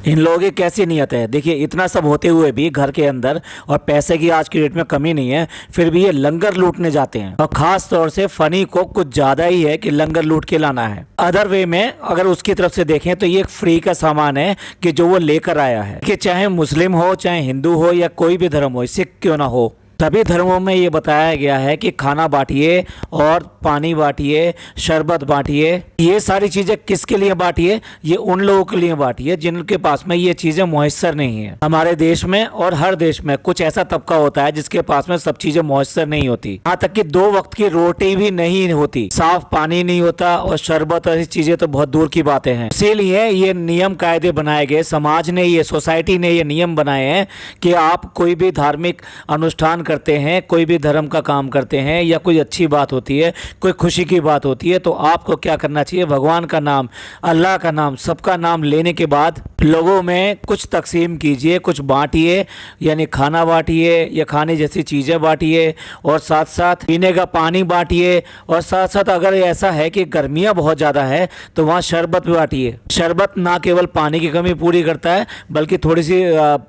इन लोगों की कैसी नीयत है। देखिए इतना सब होते हुए भी घर के अंदर और पैसे की आज की डेट में कमी नहीं है, फिर भी ये लंगर लूटने जाते हैं। और खास तौर से फनी को कुछ ज्यादा ही है कि लंगर लूट के लाना है। अदर वे में अगर उसकी तरफ से देखें तो ये एक फ्री का सामान है कि जो वो लेकर आया है, कि चाहे मुस्लिम हो, चाहे हिंदू हो, या कोई भी धर्म हो, सिख क्यों ना हो। सभी धर्मों में ये बताया गया है कि खाना बांटिए और पानी बांटिए, शरबत बांटिए। ये सारी चीज़ें किसके लिए बांटिए? ये उन लोगों के लिए बांटिए जिनके पास में ये चीज़ें मुयस्सर नहीं है। हमारे देश में और हर देश में कुछ ऐसा तबका होता है जिसके पास में सब चीज़ें मुयस्सर नहीं होती। यहाँ तक कि 2 वक्त की रोटी भी नहीं होती, साफ पानी नहीं होता, और शरबत ऐसी चीज़ें तो बहुत दूर की बातें हैं। इसीलिए ये नियम कायदे बनाए गए, समाज ने, ये सोसाइटी ने ये नियम बनाए हैं कि आप कोई भी धार्मिक अनुष्ठान करते हैं, कोई भी धर्म का काम करते हैं, या कोई अच्छी बात होती है, कोई खुशी की बात होती है, तो आपको क्या करना चाहिए? भगवान का नाम, अल्लाह का नाम, सबका नाम लेने के बाद लोगों में कुछ तकसीम कीजिए, कुछ बांटिए, यानी खाना बांटिए या खाने जैसी चीज़ें बांटिए, और साथ साथ पीने का पानी बांटिए, और साथ साथ अगर ऐसा है कि गर्मियाँ बहुत ज़्यादा है तो वहाँ शरबत भी बांटिए। शरबत ना केवल पानी की कमी पूरी करता है बल्कि थोड़ी सी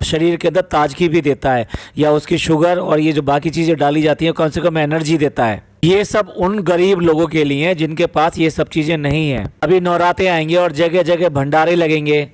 शरीर के अंदर ताजगी भी देता है, या उसकी शुगर और ये जो बाकी चीज़ें डाली जाती हैं कम से कम एनर्जी देता है। ये सब उन गरीब लोगों के लिए हैं जिनके पास ये सब चीज़ें नहीं हैं। अभी नवरात्रे आएंगे और जगह जगह भंडारे लगेंगे,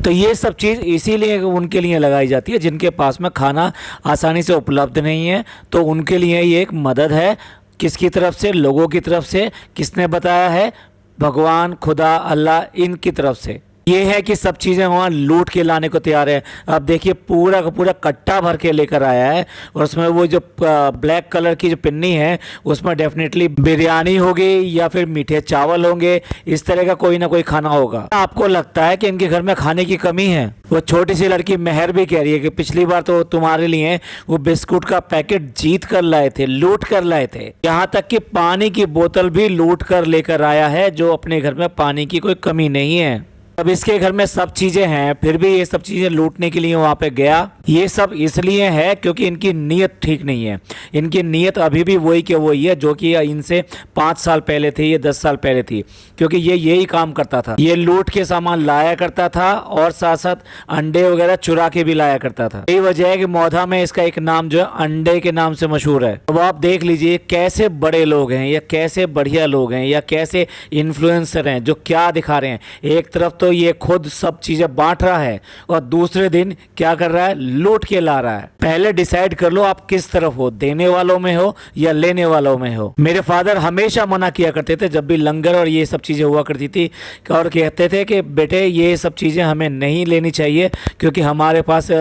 तो ये सब चीज़ इसीलिए उनके लिए लगाई जाती है जिनके पास में खाना आसानी से उपलब्ध नहीं है। तो उनके लिए ये एक मदद है। किसकी तरफ से? लोगों की तरफ से। किसने बताया है? भगवान, खुदा, अल्लाह, इनकी तरफ से। ये है कि सब चीज़ें वहाँ लूट के लाने को तैयार है। अब देखिए पूरा का पूरा कट्टा भर के लेकर आया है, और उसमें वो जो ब्लैक कलर की जो पिन्नी है उसमें डेफिनेटली बिरयानी होगी या फिर मीठे चावल होंगे, इस तरह का कोई ना कोई खाना होगा। आपको लगता है कि इनके घर में खाने की कमी है? वो छोटी सी लड़की मेहर भी कह रही है कि पिछली बार तो तुम्हारे लिए वो बिस्कुट का पैकेट जीत कर लाए थे, लूट कर लाए थे। यहाँ तक कि पानी की बोतल भी लूट कर लेकर आया है, जो अपने घर में पानी की कोई कमी नहीं है। अब इसके घर में सब चीज़ें हैं, फिर भी ये सब चीज़ें लूटने के लिए वहाँ पे गया। ये सब इसलिए है क्योंकि इनकी नीयत ठीक नहीं है। इनकी नीयत अभी भी वही के वही है जो कि इनसे 5 साल पहले थी या 10 साल पहले थी, क्योंकि ये यही काम करता था। ये लूट के सामान लाया करता था और साथ साथ अंडे वगैरह चुरा के भी लाया करता था। यही वजह है कि मौधा में इसका एक नाम जो है अंडे के नाम से मशहूर है। अब आप देख लीजिए कैसे बड़े लोग हैं, या कैसे बढ़िया लोग हैं, या कैसे इन्फ्लुएंसर हैं जो क्या दिखा रहे हैं। एक तरफ तो ये खुद सब चीजें बांट रहा है और दूसरे दिन क्या कर रहा है? लूट के ला रहा है। पहले डिसाइड कर लो आप किस तरफ हो, देने वालों में हो या लेने वालों में हो। मेरे फादर हमेशा मना किया करते थे जब भी लंगर और ये सब चीजें हुआ करती थी, और कहते थे कि बेटे ये सब चीजें हमें नहीं लेनी चाहिए, क्योंकि हमारे पास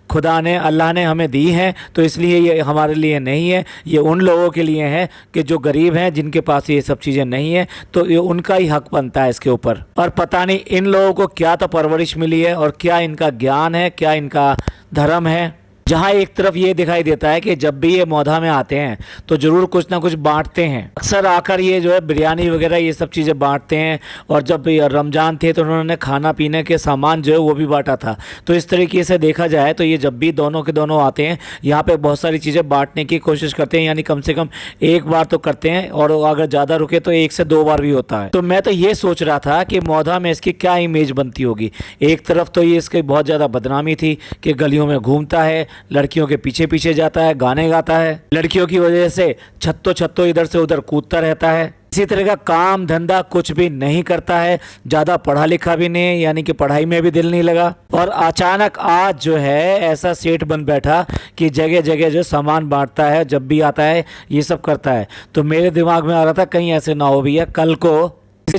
खुदा ने, अल्लाह ने हमें दी हैं, तो इसलिए ये हमारे लिए नहीं है। ये उन लोगों के लिए है कि जो गरीब हैं, जिनके पास ये सब चीजें नहीं है, तो ये उनका ही हक बनता है इसके ऊपर। और पता नहीं इन लोगों को क्या तो परवरिश मिली है, और क्या इनका ज्ञान है, क्या इनका धर्म है, जहाँ एक तरफ ये दिखाई देता है कि जब भी ये मौधा में आते हैं तो ज़रूर कुछ ना कुछ बांटते हैं। अक्सर आकर ये जो है बिरयानी वगैरह ये सब चीज़ें बांटते हैं, और जब रमज़ान थे तो उन्होंने खाना पीने के सामान जो है वो भी बांटा था। तो इस तरीके से देखा जाए तो ये जब भी दोनों के दोनों आते हैं यहाँ पे बहुत सारी चीज़ें बांटने की कोशिश करते हैं, यानी कम से कम एक बार तो करते हैं, और अगर ज़्यादा रुके तो 1 से 2 बार भी होता है। तो मैं तो ये सोच रहा था कि मौधा में इसकी क्या इमेज बनती होगी। एक तरफ तो ये इसकी बहुत ज़्यादा बदनामी थी कि गलियों में घूमता है, लड़कियों के पीछे पीछे जाता है, गाने गाता है, लड़कियों की वजह से छत्तो छत्तो इधर से उधर कूदता रहता है। इसी तरह का काम धंधा कुछ भी नहीं करता है, ज़्यादा पढ़ा लिखा भी नहीं है, यानी कि पढ़ाई में भी दिल नहीं लगा। और अचानक आज जो है ऐसा सेठ बन बैठा कि जगह जगह जो सामान बांटता है, जब भी आता है ये सब करता है। तो मेरे दिमाग में आ रहा था कहीं ऐसे ना हो भैया कल को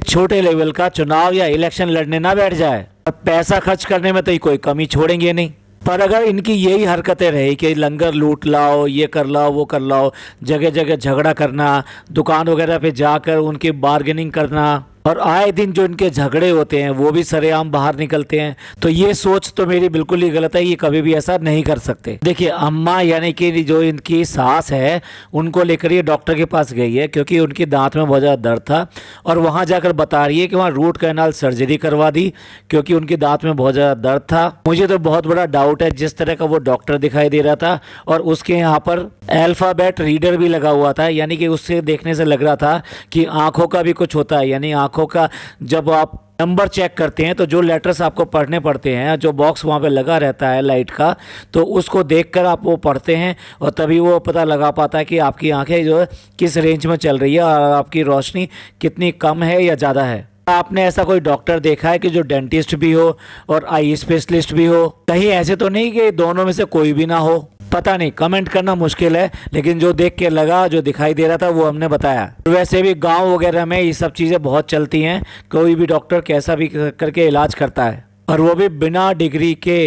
छोटे लेवल का चुनाव या इलेक्शन लड़ने ना बैठ जाए, और पैसा खर्च करने में तो कोई कमी छोड़ेंगे नहीं। पर अगर इनकी यही हरकतें रही कि लंगर लूट लाओ, ये कर लाओ, वो कर लाओ, जगह जगह झगड़ा करना, दुकान वगैरह पे जाकर उनकी बार्गेनिंग करना, और आए दिन जो इनके झगड़े होते हैं वो भी सरेआम बाहर निकलते हैं, तो ये सोच तो मेरी बिल्कुल ही गलत है। ये कभी भी ऐसा नहीं कर सकते। देखिए अम्मा यानी कि जो इनकी सास है उनको लेकर ये डॉक्टर के पास गई है, क्योंकि उनके दांत में बहुत ज़्यादा दर्द था, और वहाँ जाकर बता रही है कि वहाँ रूट कैनाल सर्जरी करवा दी क्योंकि उनके दांत में बहुत ज़्यादा दर्द था। मुझे तो बहुत बड़ा डाउट है जिस तरह का वो डॉक्टर दिखाई दे रहा था, और उसके यहाँ पर अल्फ़ाबेट रीडर भी लगा हुआ था, यानी कि उससे देखने से लग रहा था कि आँखों का भी कुछ होता है, यानी आँखों आंखों का जब आप नंबर चेक करते हैं तो जो लेटर्स आपको पढ़ने पड़ते हैं, जो बॉक्स वहाँ पे लगा रहता है लाइट का, तो उसको देखकर आप वो पढ़ते हैं और तभी वो पता लगा पाता है कि आपकी आंखें जो है किस रेंज में चल रही है और आपकी रोशनी कितनी कम है या ज़्यादा है। आपने ऐसा कोई डॉक्टर देखा है कि जो डेंटिस्ट भी हो और आई स्पेशलिस्ट भी हो? कहीं ऐसे तो नहीं कि दोनों में से कोई भी ना हो? पता नहीं, कमेंट करना मुश्किल है, लेकिन जो देख के लगा, जो दिखाई दे रहा था वो हमने बताया। वैसे भी गांव वगैरह में ये सब चीज़ें बहुत चलती हैं, कोई भी डॉक्टर कैसा भी करके इलाज करता है और वो भी बिना डिग्री के।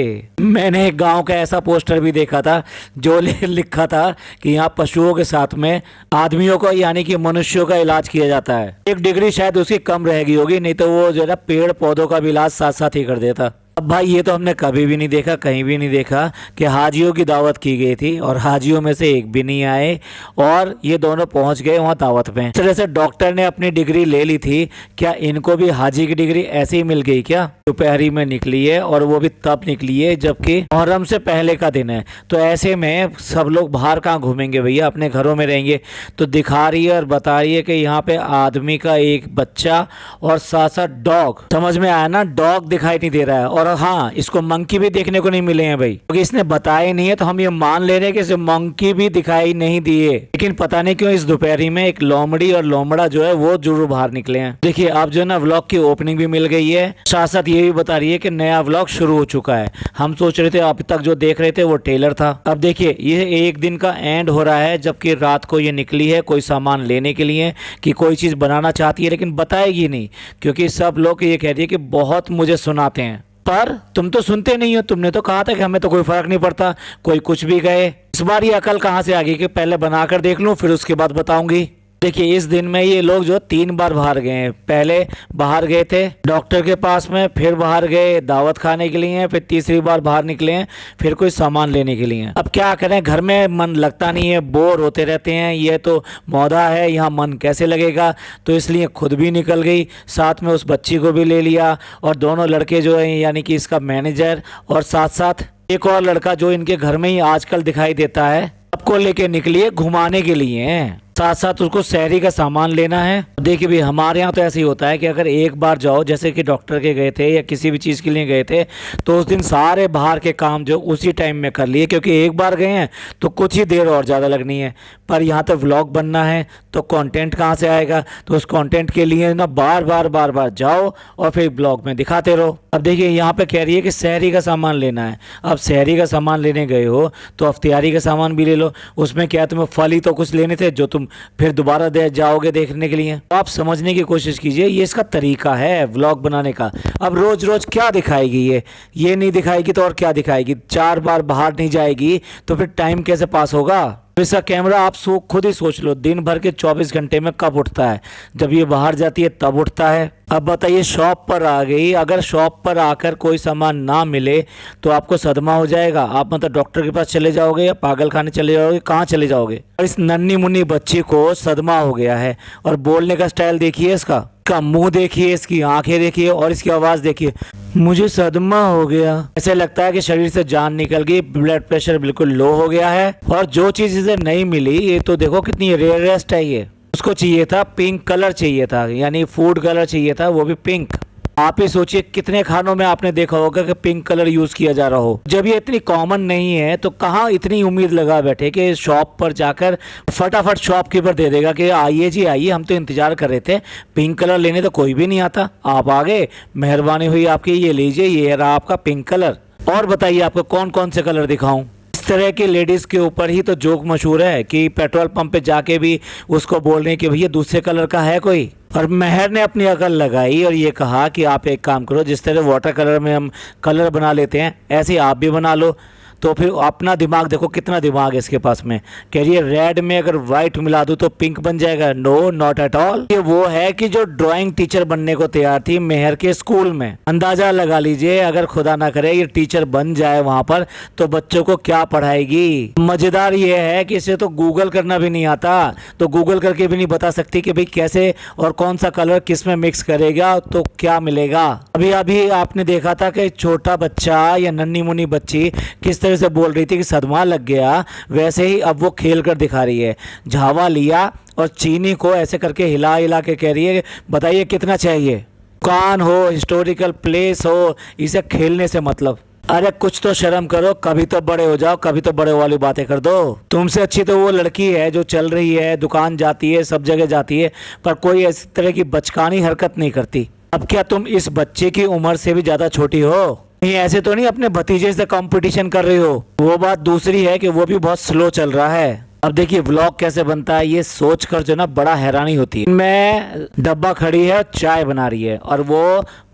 मैंने एक गांव का ऐसा पोस्टर भी देखा था जो लिखा था कि यहाँ पशुओं के साथ में आदमियों को यानी कि मनुष्यों का इलाज किया जाता है। एक डिग्री शायद उसकी कम रहेगी होगी, नहीं तो वो जो है ना पेड़ पौधों का भी इलाज साथ साथ ही कर देता। अब भाई ये तो हमने कभी भी नहीं देखा, कहीं भी नहीं देखा कि हाजियों की दावत की गई थी और हाजियों में से एक भी नहीं आए और ये दोनों पहुंच गए वहां दावत पे। इस तरह से डॉक्टर ने अपनी डिग्री ले ली थी, क्या इनको भी हाजी की डिग्री ऐसे ही मिल गई क्या? दोपहरी में निकली है और वो भी तब निकली है जबकि मुहर्रम से पहले का दिन है। तो ऐसे में सब लोग बाहर कहाँ घूमेंगे भैया, अपने घरों में रहेंगे। तो दिखा रही है और बता रही है कि यहाँ पे आदमी का एक बच्चा और साथ साथ डॉग, समझ में आया ना, डॉग दिखाई नहीं दे रहा है। और हाँ, इसको मंकी भी देखने को नहीं मिले हैं भाई, क्योंकि इसने बताया नहीं है तो हम ये मान ले रहे हैं कि इसे मंकी भी दिखाई नहीं दिए। लेकिन पता नहीं क्यों इस दोपहरी में एक लोमड़ी और लोमड़ा जो है वो जरूर बाहर निकले हैं। देखिए अब जो है ना व्लॉग की ओपनिंग भी मिल गई है, साथ साथ ये भी बता रही है कि नया व्लॉग शुरू हो चुका है। हम सोच रहे थे अब तक जो देख रहे थे वो ट्रेलर था। अब देखिए ये एक दिन का एंड हो रहा है, जबकि रात को ये निकली है कोई सामान लेने के लिए कि कोई चीज़ बनाना चाहती है, लेकिन बताएगी नहीं क्योंकि सब लोग ये कह रही है कि बहुत मुझे सुनाते हैं। पर तुम तो सुनते नहीं हो, तुमने तो कहा था कि हमें तो कोई फर्क नहीं पड़ता, कोई कुछ भी कहे। इस बार ये अकल कहाँ से आ गई कि पहले बनाकर देख लूं फिर उसके बाद बताऊंगी। देखिए इस दिन में ये लोग जो 3 बार बाहर गए हैं। पहले बाहर गए थे डॉक्टर के पास में, फिर बाहर गए दावत खाने के लिए, फिर तीसरी बार बाहर निकले हैं फिर कोई सामान लेने के लिए। अब क्या करें, घर में मन लगता नहीं है, बोर होते रहते हैं। ये तो मौदा है, यहाँ मन कैसे लगेगा, तो इसलिए खुद भी निकल गई, साथ में उस बच्ची को भी ले लिया और दोनों लड़के जो हैं यानी कि इसका मैनेजर और साथ साथ एक और लड़का जो इनके घर में ही आजकल दिखाई देता है, सबको लेके निकली है घुमाने के लिए। साथ साथ उसको शहरी का सामान लेना है। देखिए भी हमारे यहाँ तो ऐसे ही होता है कि अगर एक बार जाओ, जैसे कि डॉक्टर के गए थे या किसी भी चीज़ के लिए गए थे, तो उस दिन सारे बाहर के काम जो उसी टाइम में कर लिए, क्योंकि एक बार गए हैं तो कुछ ही देर और ज़्यादा लगनी है। पर यहाँ तो व्लॉग बनना है तो कंटेंट कहाँ से आएगा, तो उस कंटेंट के लिए ना बार बार जाओ और फिर ब्लॉग में दिखाते रहो। अब देखिए यहाँ पे कह रही है कि शहरी का सामान लेना है। अब शहरी का सामान लेने गए हो तो अफ्तियारी का सामान भी ले लो। उसमें क्या तुम्हें फल ही तो कुछ लेने थे जो तुम फिर दोबारा जाओगे देखने के लिए। तो आप समझने की कोशिश कीजिए, ये इसका तरीका है व्लॉग बनाने का। अब रोज रोज क्या दिखाएगी ये नहीं दिखाएगी तो और क्या दिखाएगी? 4 बार बाहर नहीं जाएगी तो फिर टाइम कैसे पास होगा? तो इसका कैमरा आप खुद ही सोच लो, दिन भर के 24 घंटे में कब उठता है? जब ये बाहर जाती है तब उठता है। अब बताइए शॉप पर आ गई, अगर शॉप पर आकर कोई सामान ना मिले तो आपको सदमा हो जाएगा। आप मतलब डॉक्टर के पास चले जाओगे या पागल खाने चले जाओगे, कहाँ चले जाओगे? और इस नन्ही मुन्नी बच्ची को सदमा हो गया है और बोलने का स्टाइल देखिए इसका मुंह देखिए, इसकी आंखें देखिए और इसकी आवाज देखिए, मुझे सदमा हो गया। ऐसे लगता है कि शरीर से जान निकल गई, ब्लड प्रेशर बिल्कुल लो हो गया है। और जो चीज इसे नहीं मिली, ये तो देखो कितनी रेयरेस्ट है। ये उसको चाहिए था पिंक कलर चाहिए था, यानी फूड कलर चाहिए था, वो भी पिंक। आप ही सोचिए कितने खानों में आपने देखा होगा कि पिंक कलर यूज किया जा रहा हो। जब ये इतनी कॉमन नहीं है तो कहाँ इतनी उम्मीद लगा बैठे कि शॉप पर जाकर फटाफट शॉपकीपर दे देगा कि आइए जी आइए, हम तो इंतजार कर रहे थे, पिंक कलर लेने तो कोई भी नहीं आता, आप आ गए, मेहरबानी हुई आपकी, ये लीजिए, ये रहा आपका पिंक कलर। और बताइए आपको कौन कौन से कलर दिखाऊं? इस तरह की लेडीज के ऊपर ही तो जोक मशहूर है कि पेट्रोल पंप पे जाके भी उसको बोल रहे हैं कि भैया दूसरे कलर का है कोई। और मेहर ने अपनी अकल लगाई और ये कहा कि आप एक काम करो, जिस तरह वाटर कलर में हम कलर बना लेते हैं ऐसे आप भी बना लो। तो फिर अपना दिमाग देखो, कितना दिमाग है इसके पास में। कह रही है रेड में अगर व्हाइट मिला दूं तो पिंक बन जाएगा। No, not at all. ये वो है कि जो ड्राइंग टीचर बनने को तैयार थी मेहर के स्कूल में। अंदाजा लगा लीजिए अगर खुदा ना करे ये टीचर बन जाए वहां पर तो बच्चों को क्या पढ़ाएगी। मजेदार ये है कि इसे तो गूगल करना भी नहीं आता, तो गूगल करके भी नहीं बता सकती कि भाई कैसे और कौन सा कलर किस में मिक्स करेगा तो क्या मिलेगा। अभी अभी आपने देखा था कि छोटा बच्चा या नन्ही मुन्नी बच्ची किस तरह तरह से बोल रही थी कि सदमा लग गया, वैसे ही अब वो खेल कर दिखा रही है। झावा लिया और चीनी को ऐसे करके हिला हिला के कह रही है, बताइए कितना चाहिए। दुकान हो, हिस्टोरिकल प्लेस हो, इसे खेलने से मतलब। अरे कुछ तो शर्म करो, कभी तो बड़े हो जाओ, कभी तो बड़े वाली बातें कर दो। तुमसे अच्छी तो वो लड़की है जो चल रही है, दुकान जाती है, सब जगह जाती है, पर कोई इस तरह की बचकानी हरकत नहीं करती। अब क्या तुम इस बच्चे की उम्र से भी ज्यादा छोटी हो? नहीं, ऐसे तो नहीं अपने भतीजे से कंपटीशन कर रही हो। वो बात दूसरी है कि वो भी बहुत स्लो चल रहा है। अब देखिए व्लॉग कैसे बनता है, ये सोच कर जो ना बड़ा हैरानी होती है। मैं डब्बा खड़ी है, चाय बना रही है, और वो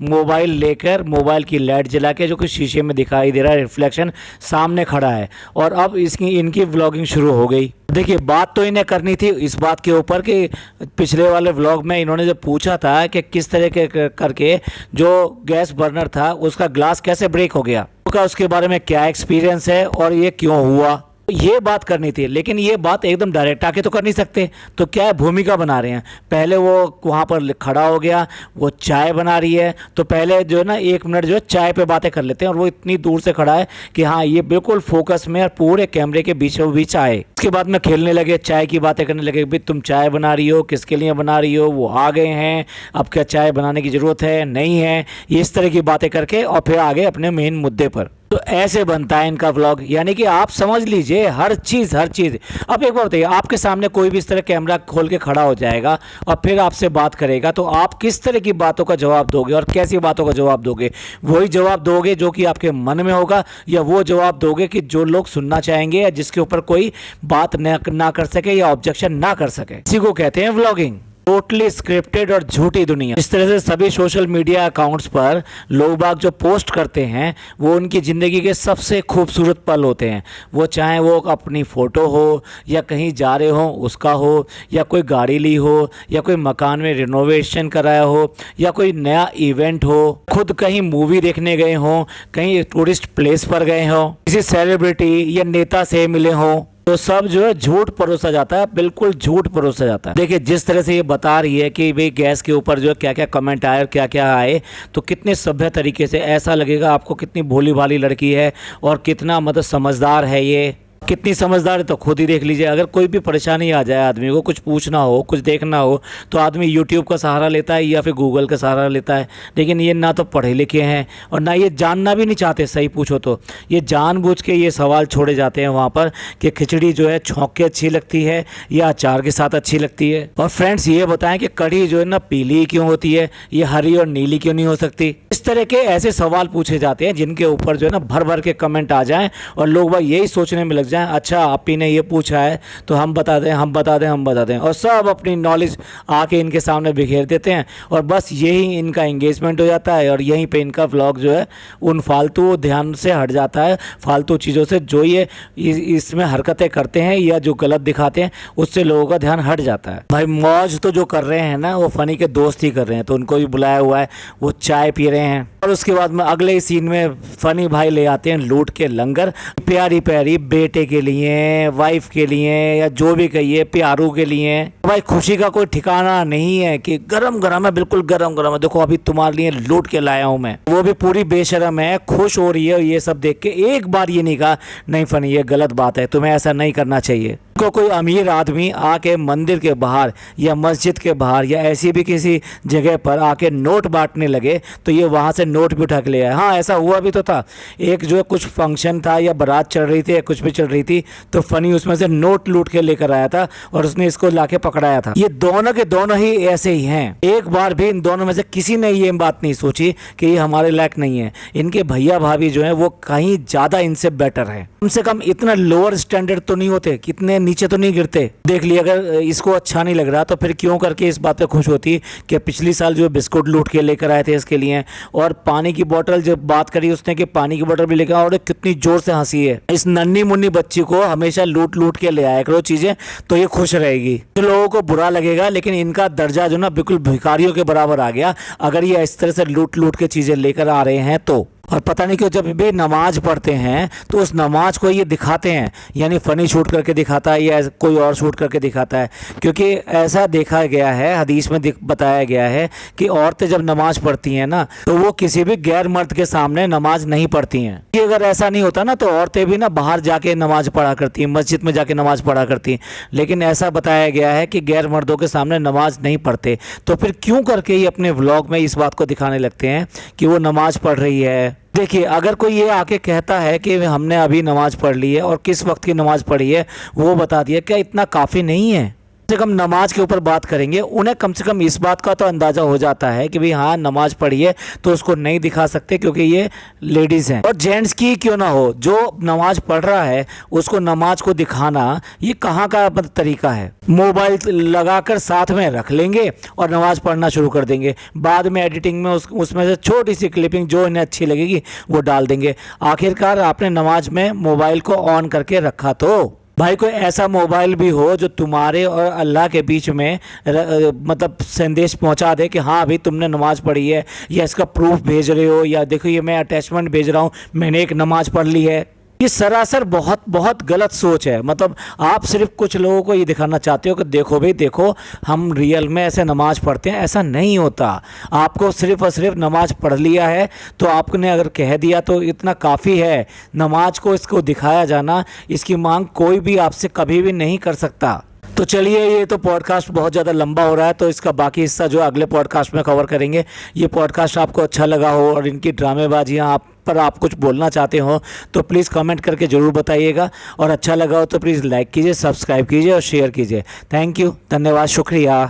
मोबाइल लेकर, मोबाइल की लाइट जला के, जो कि शीशे में दिखाई दे रहा है रिफ्लेक्शन, सामने खड़ा है, और अब इनकी व्लॉगिंग शुरू हो गई। देखिए बात तो इन्हें करनी थी इस बात के ऊपर कि पिछले वाले व्लॉग में इन्होंने जो पूछा था कि किस तरह के करके जो गैस बर्नर था उसका ग्लास कैसे ब्रेक हो गया, उसके बारे में क्या एक्सपीरियंस है और ये क्यों हुआ, ये बात करनी थी। लेकिन ये बात एकदम डायरेक्ट आके तो कर नहीं सकते, तो क्या है, भूमिका बना रहे हैं। पहले वो वहाँ पर खड़ा हो गया, वो चाय बना रही है, तो पहले जो है ना 1 मिनट जो है चाय पे बातें कर लेते हैं, और वो इतनी दूर से खड़ा है कि हाँ ये बिल्कुल फोकस में और पूरे कैमरे के बीचों बीच आए। उसके बाद में खेलने लगे, चाय की बातें करने लगे, भाई तुम चाय बना रही हो, किसके लिए बना रही हो, वो आ गए हैं, अब क्या चाय बनाने की ज़रूरत है, नहीं है, ये इस तरह की बातें करके, और फिर आगे अपने मेन मुद्दे पर। तो ऐसे बनता है इनका व्लॉग, यानी कि आप समझ लीजिए हर चीज़। अब एक बात बताइए, आपके सामने कोई भी इस तरह कैमरा खोल के खड़ा हो जाएगा और फिर आपसे बात करेगा, तो आप किस तरह की बातों का जवाब दोगे और कैसी बातों का जवाब दोगे? वही जवाब दोगे जो कि आपके मन में होगा, या वो जवाब दोगे कि जो लोग सुनना चाहेंगे या जिसके ऊपर कोई बात ना कर सके या ऑब्जेक्शन ना कर सके? इसी को कहते हैं व्लॉगिंग। टोटली स्क्रिप्टेड और झूठी दुनिया। इस तरह से सभी सोशल मीडिया अकाउंट्स पर लोग बाग जो पोस्ट करते हैं वो उनकी ज़िंदगी के सबसे खूबसूरत पल होते हैं। वो चाहे वो अपनी फ़ोटो हो, या कहीं जा रहे हो उसका हो, या कोई गाड़ी ली हो, या कोई मकान में रिनोवेशन कराया हो, या कोई नया इवेंट हो, खुद कहीं मूवी देखने गए हों, कहीं टूरिस्ट प्लेस पर गए हों, किसी सेलिब्रिटी या नेता से मिले हों, तो सब जो है झूठ परोसा जाता है, बिल्कुल झूठ परोसा जाता है। देखिए जिस तरह से ये बता रही है कि भाई गैस के ऊपर जो है क्या क्या कमेंट आए और क्या क्या आए, तो कितने सभ्य तरीके से, ऐसा लगेगा आपको कितनी भोली भाली लड़की है और कितना मतलब समझदार है ये। कितनी समझदार है तो खुद ही देख लीजिए। अगर कोई भी परेशानी आ जाए, आदमी को कुछ पूछना हो, कुछ देखना हो, तो आदमी यूट्यूब का सहारा लेता है या फिर गूगल का सहारा लेता है। लेकिन ये ना तो पढ़े लिखे हैं और ना ये जानना भी नहीं चाहते। सही पूछो तो ये जानबूझ के ये सवाल छोड़े जाते हैं वहाँ पर कि खिचड़ी जो है छौंक के अच्छी लगती है या अचार के साथ अच्छी लगती है। और फ्रेंड्स ये बताएं कि कढ़ी जो है ना पीली क्यों होती है, ये हरी और नीली क्यों नहीं हो सकती? इस तरह के ऐसे सवाल पूछे जाते हैं जिनके ऊपर जो है ना भर भर के कमेंट आ जाएं और लोग भाई यही सोचने में लग जाएं, अच्छा आप ही ने ये पूछा है तो हम बता दें, हम बता दें, हम बता दें, और सब अपनी नॉलेज आके इनके सामने बिखेर देते हैं। और बस यही इनका एंगेजमेंट हो जाता है और यहीं पे इनका व्लॉग जो है उन फालतू ध्यान से हट जाता है, फालतू चीज़ों से जो ये इसमें हरकतें करते हैं या जो गलत दिखाते हैं उससे लोगों का ध्यान हट जाता है। भाई मौज तो जो कर रहे हैं ना वो फनी के दोस्त ही कर रहे हैं, तो उनको भी बुलाया हुआ है, वो चाय पी रहे हैं। और उसके बाद में अगले ही सीन में फनी भाई ले आते हैं लूट के लंगर, प्यारी प्यारी बेटे के लिए, वाइफ के लिए, या जो भी कहिए प्यारू के लिए। भाई खुशी का कोई ठिकाना नहीं है कि गरम गरम है, बिल्कुल गरम गरम है, देखो अभी तुम्हारे लिए लूट के लाया हूं मैं। वो भी पूरी बेशरम है, खुश हो रही है ये सब देख के। एक बार ये नहीं कहा नहीं फनी ये गलत बात है, तुम्हें ऐसा नहीं करना चाहिए। को कोई अमीर आदमी आके मंदिर के बाहर या मस्जिद के बाहर या ऐसी भी किसी जगह पर आके नोट बांटने लगे तो ये वहाँ से नोट भी उठा के ले आए। हाँ ऐसा हुआ भी तो था, एक जो है कुछ फंक्शन था या बारात चल रही थी या कुछ भी चल रही थी, तो फनी उसमें से नोट लूट के लेकर आया था और उसने इसको लाके पकड़ाया था। ये दोनों के दोनों ही ऐसे ही हैं। एक बार भी इन दोनों में से किसी ने ये बात नहीं सोची कि ये हमारे लायक नहीं है। इनके भैया भाभी जो है वो कहीं ज्यादा इनसे बेटर है, कम से कम इतना लोअर स्टैंडर्ड तो नहीं होते, कितने नीचे तो नहीं गिरते। देख लिया, अगर इसको अच्छा नहीं लग रहा तो फिर क्यों करके इस बात पे खुश होती कि पिछली साल जो बिस्कुट लूट के लेकर आए थे इसके लिए, और पानी की बोतल जब बात करी उसने कि पानी की बोतल भी लेकर, और कितनी जोर से हंसी है। इस नन्ही मुन्नी बच्ची को हमेशा लूट लूट के ले आया करो चीजें तो ये खुश रहेगी। तो लोगों को बुरा लगेगा, लेकिन इनका दर्जा जो ना बिल्कुल भिखारियों के बराबर आ गया अगर ये इस तरह से लूट लूट के चीजें लेकर आ रहे हैं तो। और पता नहीं क्यों जब भी नमाज पढ़ते हैं तो उस नमाज को ये दिखाते हैं, यानी फ़नी शूट करके दिखाता है या कोई और शूट करके दिखाता है। क्योंकि ऐसा देखा गया है, हदीस में बताया गया है कि औरतें जब नमाज पढ़ती हैं ना तो वो किसी भी गैर मर्द के सामने नमाज नहीं पढ़ती हैं। कि अगर ऐसा नहीं होता ना तो औरतें भी ना बाहर जाके नमाज पढ़ा करती हैं, मस्जिद में जाके नमाज पढ़ा करती हैं। लेकिन ऐसा बताया गया है कि गैर मर्दों के सामने नमाज नहीं पढ़ते, तो फिर क्यों करके ये अपने व्लॉग में इस बात को दिखाने लगते हैं कि वो नमाज पढ़ रही है। देखिए, अगर कोई ये आके कहता है कि हमने अभी नमाज पढ़ ली है और किस वक्त की नमाज पढ़ी है वो बता दिया, क्या इतना काफ़ी नहीं है? कम से कम नमाज के ऊपर बात करेंगे, उन्हें कम से कम इस बात का तो अंदाज़ा हो जाता है कि भाई हाँ नमाज पढ़ी है तो उसको नहीं दिखा सकते क्योंकि ये लेडीज़ हैं। और जेंट्स की क्यों ना हो, जो नमाज पढ़ रहा है उसको नमाज को दिखाना ये कहाँ का तरीका है? मोबाइल लगाकर साथ में रख लेंगे और नमाज पढ़ना शुरू कर देंगे, बाद में एडिटिंग में उसमें से छोटी सी क्लिपिंग जो इन्हें अच्छी लगेगी वो डाल देंगे। आखिरकार आपने नमाज में मोबाइल को ऑन करके रखा तो भाई कोई ऐसा मोबाइल भी हो जो तुम्हारे और अल्लाह के बीच में मतलब संदेश पहुंचा दे कि हाँ अभी तुमने नमाज पढ़ी है, या इसका प्रूफ भेज रहे हो, या देखो ये मैं अटैचमेंट भेज रहा हूँ, मैंने एक नमाज पढ़ ली है। ये सरासर बहुत बहुत गलत सोच है। मतलब आप सिर्फ कुछ लोगों को ये दिखाना चाहते हो कि देखो भाई देखो हम रियल में ऐसे नमाज पढ़ते हैं। ऐसा नहीं होता। आपको सिर्फ और सिर्फ नमाज पढ़ लिया है तो आपने अगर कह दिया तो इतना काफ़ी है। नमाज को इसको दिखाया जाना, इसकी मांग कोई भी आपसे कभी भी नहीं कर सकता। तो चलिए, ये तो पॉडकास्ट बहुत ज़्यादा लंबा हो रहा है तो इसका बाकी हिस्सा जो अगले पॉडकास्ट में कवर करेंगे। ये पॉडकास्ट आपको अच्छा लगा हो और इनकी ड्रामेबाजियाँ आप कुछ बोलना चाहते हो तो प्लीज़ कमेंट करके ज़रूर बताइएगा, और अच्छा लगा हो तो प्लीज़ लाइक कीजिए, सब्सक्राइब कीजिए और शेयर कीजिए। थैंक यू, धन्यवाद, शुक्रिया।